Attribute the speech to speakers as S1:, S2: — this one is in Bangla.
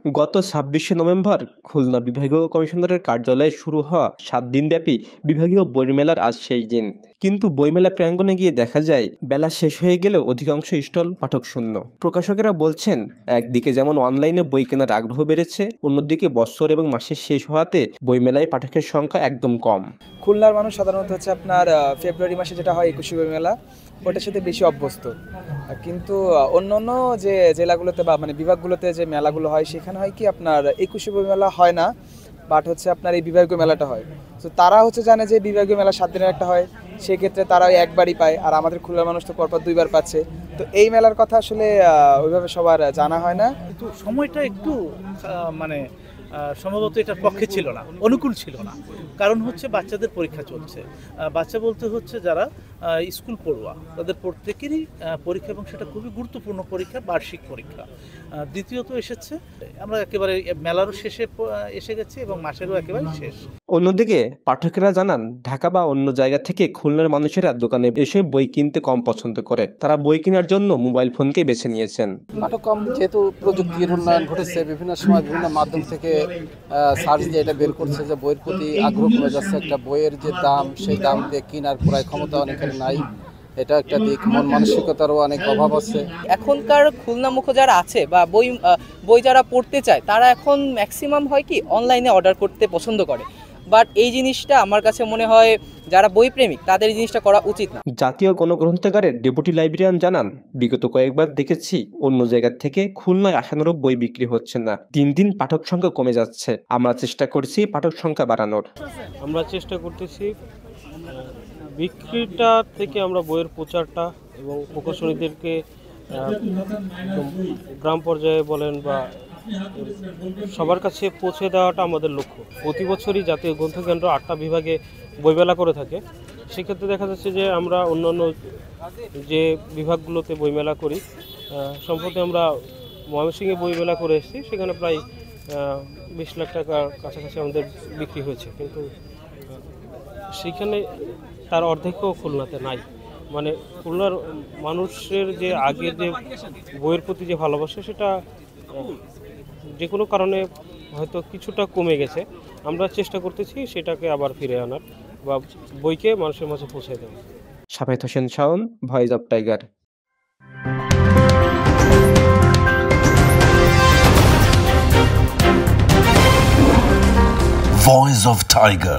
S1: গত ২৬শে নভেম্বর খুলনা বিভাগীয় কমিশনারের কার্যালয়ে শুরু হওয়া ৭ দিনব্যাপী বিভাগীয় বইমেলার আজ শেষ দিন। কিন্তু বইমেলা প্রাঙ্গণে গিয়ে দেখা যায় বেলা শেষ হয়ে গেলেও অধিকাংশ স্টল পাঠক শূন্য। প্রকাশকেরা বলছেন, একদিকে যেমন অনলাইনে বই কেনার আগ্রহ বেড়েছে, অন্যদিকে বছর এবং মাসের শেষ হওয়াতে বইমেলায় পাঠকের সংখ্যা একদম কম।
S2: খুলনার মানুষ সাধারণত হচ্ছে আপনার ফেব্রুয়ারি মাসে যেটা হয় ২১শে বইমেলা, ওটার সাথে বেশি অভ্যস্ত। কিন্তু অন্য অন্য যে জেলাগুলোতে বা মানে বিভাগগুলোতে যে মেলাগুলো হয় সেখানে হয় কি আপনার ২১শে বইমেলা হয় না, বাট হচ্ছে আপনার এই বিভাগীয় মেলাটা হয়। তো তারা হচ্ছে জানে যে বিভাগীয় মেলা ৭ দিনের একটা হয়, সেক্ষেত্রে তারা একবারই পায়, আর আমাদের খুলনার মানুষ তো পরপর ২বার পাচ্ছে। তো এই মেলার কথা আসলে ওইভাবে সবার জানা হয় না।
S3: কিন্তু সময়টা একটু মানে সম্ভবত এটার পক্ষে ছিল না, অনুকূল ছিল না। কারণ হচ্ছে বাচ্চাদের পরীক্ষা চলছে। বাচ্চা বলতে হচ্ছে যারা স্কুল পড়ুয়া, তাদের প্রত্যেকেরই পরীক্ষা, এবং সেটা খুবই গুরুত্বপূর্ণ পরীক্ষা, বার্ষিক পরীক্ষা। দ্বিতীয়ত এসেছে আমরা একেবারে মেলারও শেষে এসে গেছি এবং মাসেরও একেবারে শেষ।
S1: অন্যদিকে পাঠকেরা জানান, ঢাকা বা অন্য জায়গা থেকে খুলনার মানুষেরা দোকানে এসে বই কিনতে কম পছন্দ করে। তারা বই কেনার জন্য মোবাইল ফোনকে বেছে নিয়েছেন।
S4: পাঠক কম, যেহেতু প্রযুক্তির উন্নয়ন ঘটেছে, বিভিন্ন সময় বিভিন্ন মাধ্যম থেকে সার্চ দিয়ে এটা বের করছে যে বইয়ের প্রতি আগ্রহ কমে যাচ্ছে। একটা বইয়ের যে দাম, সেই দাম দিয়ে কেনার ক্রয় ক্ষমতা অনেকের নাই, এটা একটা দিক। মন মানসিকতারও অনেক অভাব আছে।
S5: এখনকার খুলনামুখ যারা আছে বা বই যারা পড়তে চায়, তারা এখন ম্যাক্সিমাম হয় কি অনলাইনে অর্ডার করতে পছন্দ করে। বাট এই জিনিসটা আমার কাছে মনে হয় যারা বই প্রেমিক তাদের এই জিনিসটা করা উচিত না।
S1: জাতীয় গণগ্রন্থাগারের ডেপুটি লাইব্রেরিয়ান জানান, বিগত কয়েকবার দেখেছি অন্য জায়গা থেকে খুলনায় আশানুরূপ বই বিক্রি হচ্ছে না, দিন দিন পাঠক সংখ্যা কমে যাচ্ছে। আমরা চেষ্টা করছি পাঠক সংখ্যা বাড়ানোর।
S6: আমরা চেষ্টা করতেছি বিক্রিটা থেকে আমরা বইয়ের প্রচারটা এবং প্রকাশনীদেরকে গ্রাম পর্যায়ে বলেন বা সবার কাছে পৌঁছে দেওয়াটা আমাদের লক্ষ্য। প্রতি বছরই জাতীয় গ্রন্থকেন্দ্র ৮টা বিভাগে বইমেলা করে থাকে। সেক্ষেত্রে দেখা যাচ্ছে যে আমরা অন্যান্য যে বিভাগগুলোতে বইমেলা করি, সম্প্রতি আমরা ময়মনসিংহে বইমেলা করে এসেছি, সেখানে প্রায় ২০ লাখ টাকার কাছাকাছি আমাদের বিক্রি হয়েছে। কিন্তু সেখানে তার অর্ধেকও খুলনাতে নাই। মানে খুলনার মানুষের যে আগের যে বইয়ের প্রতি যে ভালোবাসা, সেটা যে কোনো কারণে হয়তো কিছুটা কমে গেছে। আমরা চেষ্টা করতেছি সেটাকে আবার ফিরে আনার বা বইকে মানুষের মাঝে পৌঁছে দেওয়ার।
S1: Shafayet Hossain Shaon, voice of tiger.
S7: Voice of Tiger.